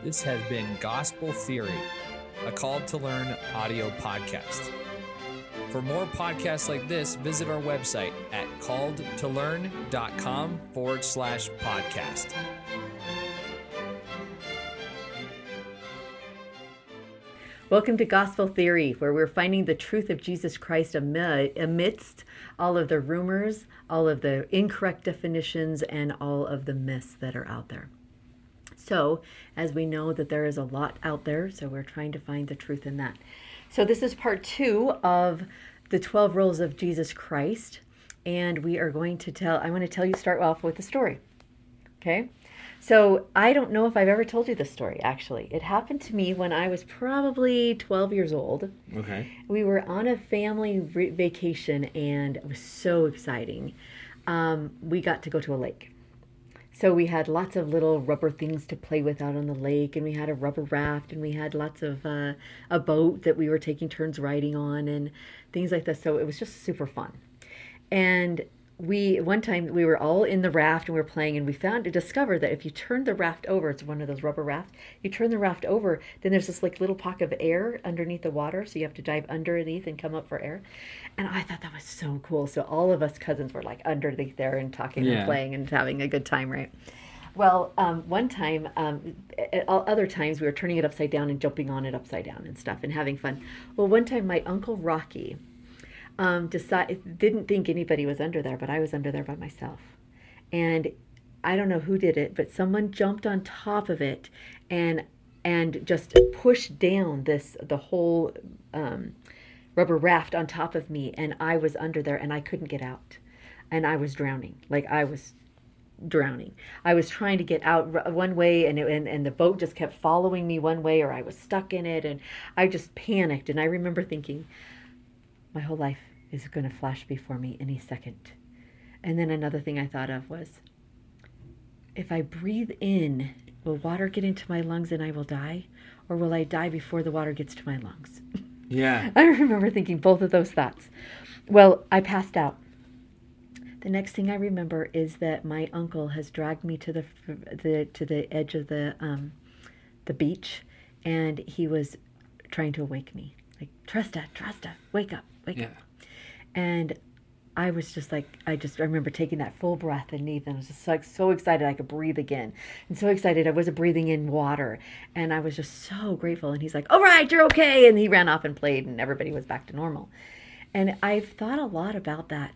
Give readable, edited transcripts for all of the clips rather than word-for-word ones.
This has been Gospel Theory, a Called to Learn audio podcast. For more podcasts like this, visit our website at calledtolearn.com/podcast. Welcome to Gospel Theory, where we're finding the truth of Jesus Christ amidst all of the rumors, all of the incorrect definitions, and all of the myths that are out there. So, as we know that there is a lot out there, so we're trying to find the truth in that. So this is part 2 of the 12 Roles of Jesus Christ, and we are going to I want to start off with a story. Okay? So I don't know if I've ever told you this story, actually. It happened to me when I was probably 12 years old. Okay. We were on a family vacation, and it was so exciting. We got to go to a lake. So we had lots of little rubber things to play with out on the lake, and we had a rubber raft, and we had lots of a boat that we were taking turns riding on and things like this. So it was just super fun. And one time we were all in the raft and we were playing, and we discovered that if you turn the raft over, it's one of those rubber rafts, you turn the raft over, then there's this like little pocket of air underneath the water, so you have to dive underneath and come up for air. And I thought that was so cool. So all of us cousins were like underneath there and talking and playing and having a good time, right? Well, one time, other times we were turning it upside down and jumping on it upside down and stuff and having fun. Well, one time my Uncle Rocky didn't think anybody was under there, but I was under there by myself. And I don't know who did it, but someone jumped on top of it and just pushed down the whole rubber raft on top of me, and I was under there and I couldn't get out. And I was drowning. I was trying to get out one way, and the boat just kept following me one way, or I was stuck in it, and I just panicked. And I remember thinking, my whole life is going to flash before me any second. And then another thing I thought of was, if I breathe in, will water get into my lungs and I will die? Or will I die before the water gets to my lungs? Yeah. I remember thinking both of those thoughts. Well, I passed out. The next thing I remember is that my uncle has dragged me to the edge of the beach, and he was trying to awake me. Like, Tresta, wake up. And I was just like, I remember taking that full breath and I was just like so excited I could breathe again. And so excited I wasn't breathing in water. And I was just so grateful. And he's like, all right, you're okay. And he ran off and played, and everybody was back to normal. And I've thought a lot about that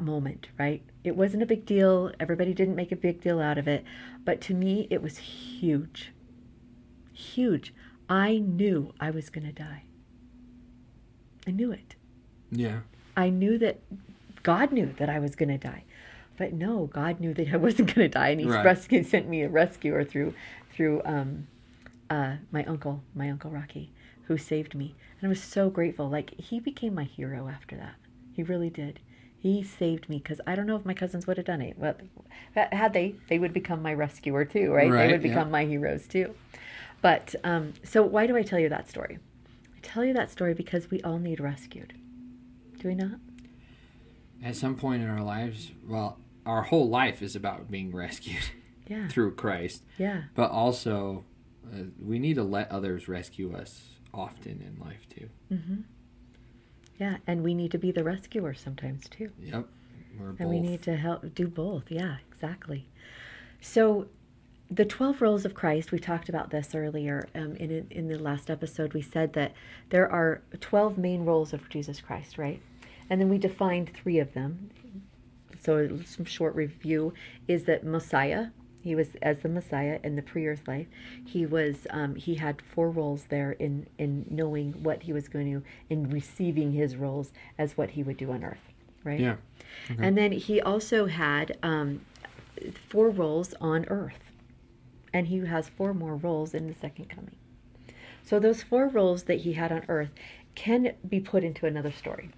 moment, right? It wasn't a big deal. Everybody didn't make a big deal out of it. But to me, it was huge. Huge. I knew I was going to die. I knew it. Yeah. I knew that God knew that I was going to die. But no, God knew that I wasn't going to die. And he sent me a rescuer through my uncle Rocky, who saved me. And I was so grateful. Like, he became my hero after that. He really did. He saved me, because I don't know if my cousins would have done it. Well, had they would become my rescuer too, right? They would become my heroes too. But so why do I tell you that story? I tell you that story because we all need rescued. Do we not? At some point in our lives, well, our whole life is about being rescued through Christ. Yeah. But also, we need to let others rescue us often in life too. Mm-hmm. Yeah, and we need to be the rescuer sometimes too. Yep. We're both. And we need to help do both. Yeah, exactly. So the 12 Roles of Christ, we talked about this earlier in the last episode. We said that there are 12 main roles of Jesus Christ, right? And then we defined 3 of them. So some short review is that Messiah, he was as the Messiah in the pre-earth life. He had 4 roles there in knowing what he was going to, in receiving his roles as what he would do on earth, right? Yeah. Okay. And then he also had 4 roles on earth. And he has 4 more roles in the second coming. So those 4 roles that he had on earth can be put into another story.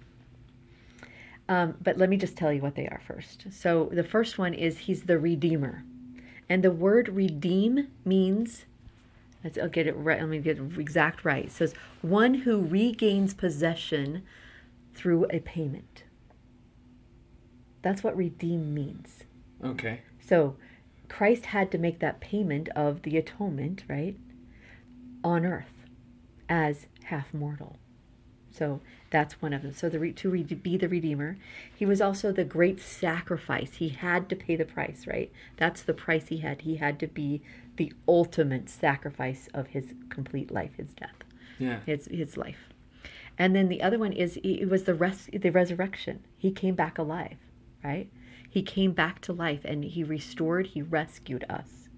But let me just tell you what they are first. So the first one is he's the Redeemer. And the word redeem means, I'll get it right, let me get it exact right. It says, one who regains possession through a payment. That's what redeem means. Okay. So Christ had to make that payment of the atonement, right, on earth as half mortal. So that's one of them. So to be the Redeemer, he was also the great sacrifice. He had to pay the price, right? That's the price he had. He had to be the ultimate sacrifice of his complete life, his death, his life. And then the other one is it was the resurrection. He came back alive, right? He came back to life and he rescued us.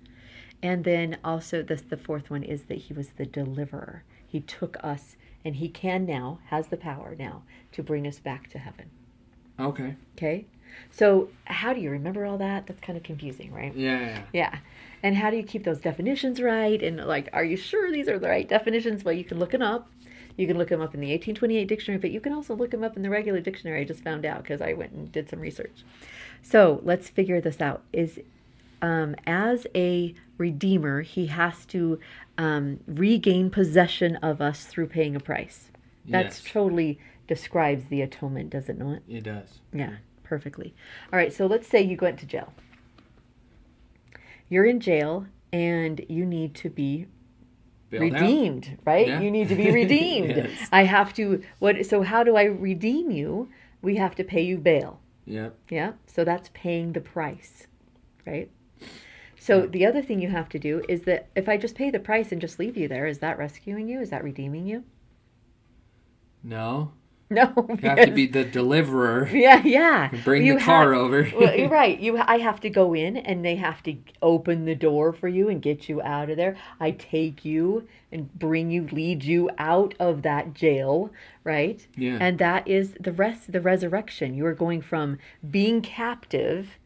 And then also the fourth one is that he was the deliverer. He took us, and he has the power now to bring us back to heaven. Okay. Okay? So how do you remember all that? That's kind of confusing, right? Yeah. And how do you keep those definitions right? And are you sure these are the right definitions? Well, you can look them up. You can look them up in the 1828 dictionary, but you can also look them up in the regular dictionary. I just found out because I went and did some research. So let's figure this out. As a redeemer, he has to regain possession of us through paying a price. That totally describes the atonement, does it not? It does. Yeah, perfectly. All right, so let's say you went to jail. You're in jail and you need to be redeemed, right? Yeah. You need to be redeemed. Yes. I have to, so how do I redeem you? We have to pay you bail. Yep. Yeah, so that's paying the price, right? So the other thing you have to do is that if I just pay the price and just leave you there, is that rescuing you? Is that redeeming you? No. No. You have to be the deliverer. Yeah. Bring the car over. Well, you're right. I have to go in and they have to open the door for you and get you out of there. I take you and lead you out of that jail, right? Yeah. And that is the resurrection. You are going from being captive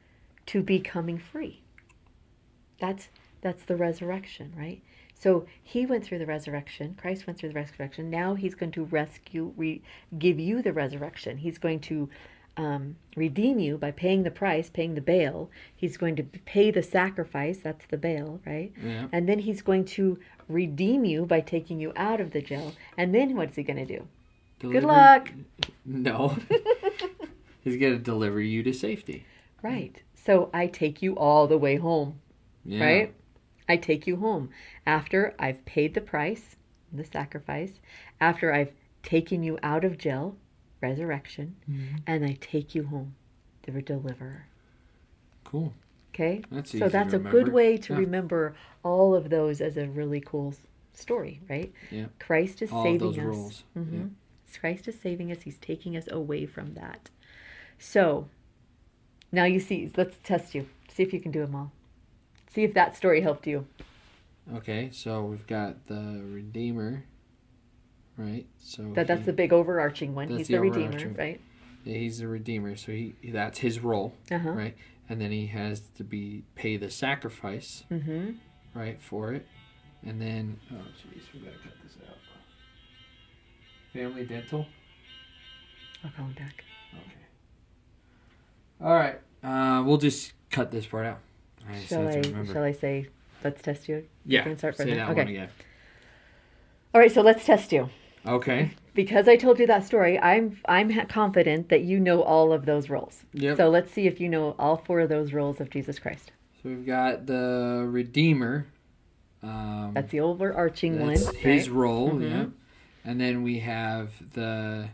to becoming free. That's the resurrection, right? So he went through the resurrection. Christ went through the resurrection. Now he's going to give you the resurrection. He's going to redeem you by paying the price, paying the bail. He's going to pay the sacrifice. That's the bail, right? Yeah. And then he's going to redeem you by taking you out of the jail. And then what's he going to do? Good luck. No. He's going to deliver you to safety. Right. So I take you all the way home. Yeah. Right? I take you home after I've paid the price, the sacrifice, after I've taken you out of jail, resurrection, and I take you home, the deliverer. Cool. Okay? That's easy so that's to a good way to yeah. remember all of those as a really cool story, right? Yeah. Christ is all saving those us. Rules. Mm-hmm. Yeah. Christ is saving us. He's taking us away from that. So now you see, let's test you. See if you can do them all. See if that story helped you. Okay, so we've got the Redeemer, right? So that's the big overarching one. He's the Redeemer, right? Yeah, he's the Redeemer, so that's his role, right? And then he has to pay the sacrifice, right, for it. And then, oh jeez, we gotta cut this out. Family dental. I'll call him back. Okay. All right, we'll just cut this part out. Shall I say, let's test you? Yeah, you can start say that one again. All right, so let's test you. Okay. Because I told you that story, I'm confident that you know all of those roles. Yep. So let's see if you know all 4 of those roles of Jesus Christ. So we've got the Redeemer. That's the overarching one. That's his role, Mm-hmm. yeah. And then we have the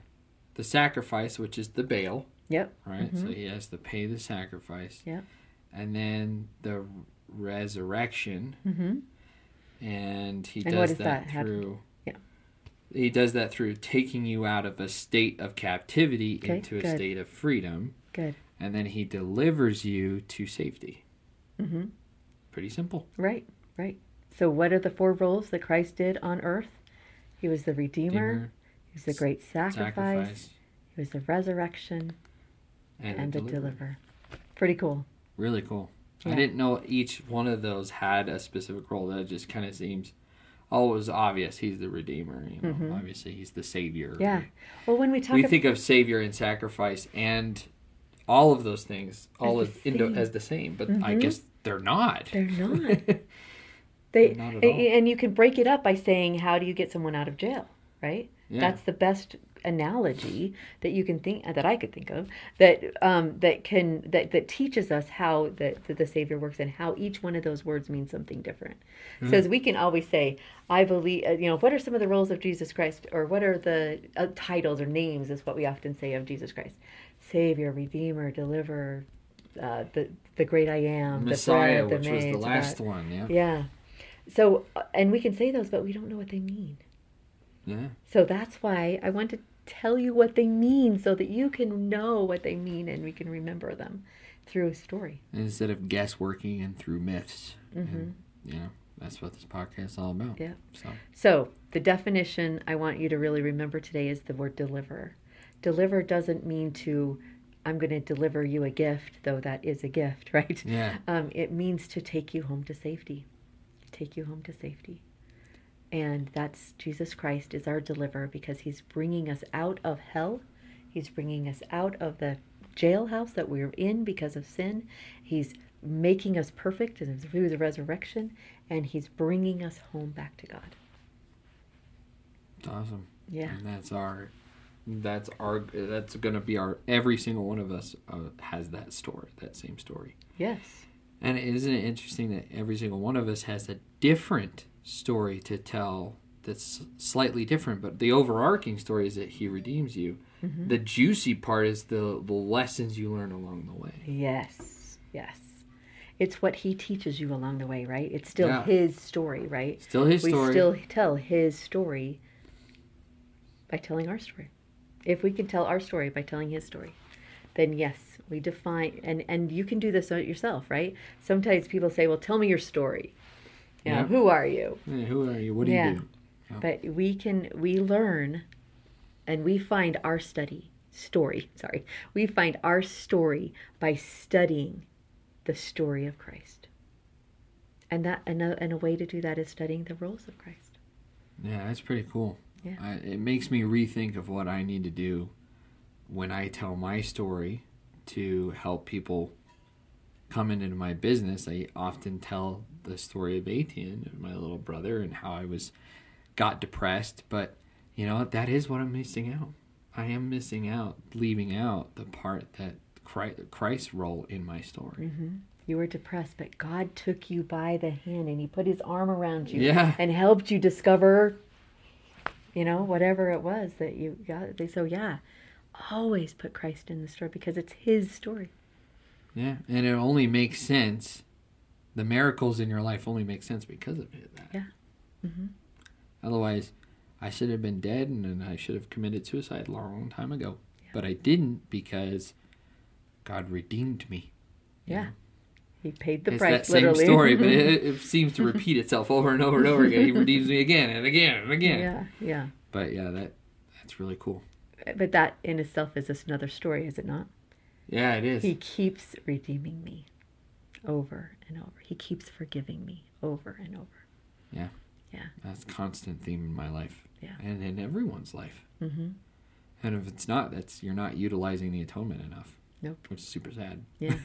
sacrifice, which is the bail. Yep. Right? Mm-hmm. So he has to pay the sacrifice. Yep. And then the resurrection. Mm-hmm. And he and does that through... Yeah. He does that through taking you out of a state of captivity into a state of freedom. Good. And then he delivers you to safety. Mm-hmm. Pretty simple. Right. So what are the 4 roles that Christ did on earth? He was the Redeemer. He was the great sacrifice. He was the resurrection. And the deliverer. Pretty cool. Really cool. Yeah. I didn't know each one of those had a specific role. That just kind of seems always obvious. He's the Redeemer. Obviously, he's the Savior. Yeah. Well, when we think of Savior and sacrifice and all of those things as the same, but I guess they're not. They're not. Not at all. And you can break it up by saying, how do you get someone out of jail, right? Yeah. That's the best analogy that you can think, that I could think of, that teaches us how the Savior works and how each one of those words means something different. Mm-hmm. So we can always say, I believe, what are some of the roles of Jesus Christ, or what are the titles or names is what we often say of Jesus Christ: Savior, Redeemer, Deliverer, the Great I Am, Messiah, the bread, which was the last one. Yeah. Yeah. So, and we can say those, but we don't know what they mean. Yeah. So that's why I want to tell you what they mean, so that you can know what they mean and we can remember them through a story. Instead of guessworking and through myths. Mm-hmm. And, that's what this podcast is all about. Yeah. So the definition I want you to really remember today is the word deliver. Deliver doesn't mean I'm going to deliver you a gift, though that is a gift, right? Yeah. It means to take you home to safety. Take you home to safety. And that's Jesus Christ is our deliverer, because he's bringing us out of hell. He's bringing us out of the jailhouse that we're in because of sin. He's making us perfect through the resurrection, and he's bringing us home back to God. It's awesome. Yeah. And that's going to be every single one of us has that same story. Yes. And isn't it interesting that every single one of us has a different story to tell that's slightly different, but the overarching story is that he redeems you. Mm-hmm. The juicy part is the lessons you learn along the way. Yes. It's what he teaches you along the way, right? It's still his story, right? Still his story. We still tell his story by telling our story. If we can tell our story by telling his story, then yes, we define, and you can do this yourself, right? Sometimes people say, well, tell me your story. Who are you? Yeah, who are you? What do you do? Yeah. But we learn, and we find our story. We find our story by studying the story of Christ. And a way to do that is studying the roles of Christ. Yeah, that's pretty cool. Yeah. It makes me rethink of what I need to do when I tell my story to help people come into my business. I often tell the story of Etienne, my little brother, and how I got depressed. But that is what I'm missing out. I am missing out, leaving out the part that Christ's role in my story. Mm-hmm. You were depressed, but God took you by the hand and he put his arm around you and helped you discover, whatever it was that you got. So always put Christ in the story, because it's his story. Yeah, and it only makes sense. The miracles in your life only make sense because of that. Yeah. Mm-hmm. Otherwise, I should have been dead, and I should have committed suicide a long time ago. Yeah. But I didn't, because God redeemed me. Yeah. He paid the it's price, that literally. Same story, but it seems to repeat itself over and over and over again. He redeems me again and again and again. Yeah. But that's really cool. But that in itself is just another story, is it not? Yeah, it is. He keeps redeeming me over and over. He keeps forgiving me over and over. Yeah. That's a constant theme in my life. Yeah. And in everyone's life. Mm-hmm. And if it's not, you're not utilizing the atonement enough. Nope. Which is super sad. Yeah.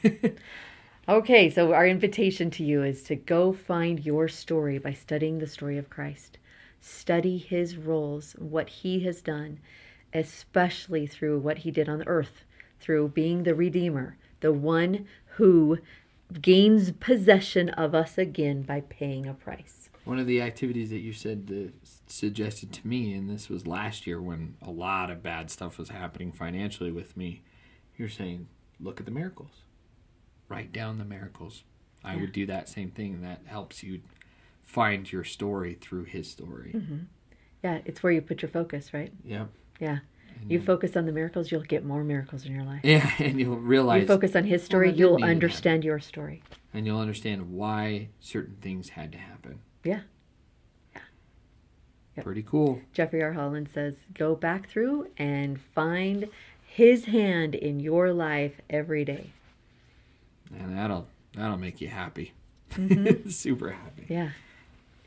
Okay, so our invitation to you is to go find your story by studying the story of Christ. Study his roles, what he has done, especially through what he did on the earth, through being the Redeemer, the one who gains possession of us again by paying a price. One of the activities that you suggested to me, and this was last year when a lot of bad stuff was happening financially with me, you're saying, look at the miracles. Write down the miracles. I would do that same thing. That helps you find your story through his story. Mm-hmm. Yeah, it's where you put your focus, right? Yep. Yeah. You focus on the miracles, you'll get more miracles in your life. Yeah, and you'll realize... You focus on his story, you'll understand your story. And you'll understand why certain things had to happen. Yeah. Yep. Pretty cool. Jeffrey R. Holland says, go back through and find his hand in your life every day. And that'll make you happy. Mm-hmm. Super happy. Yeah.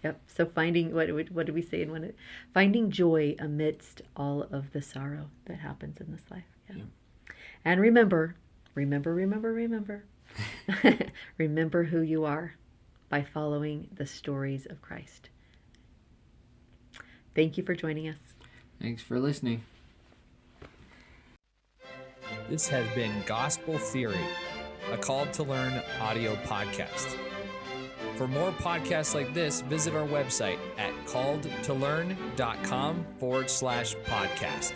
Yep. So finding, what did we say in one? Finding joy amidst all of the sorrow that happens in this life. Yeah. Yep. And remember, remember who you are by following the stories of Christ. Thank you for joining us. Thanks for listening. This has been Gospel Theory, a Called to Learn audio podcast. For more podcasts like this, visit our website at calledtolearn.com/podcast.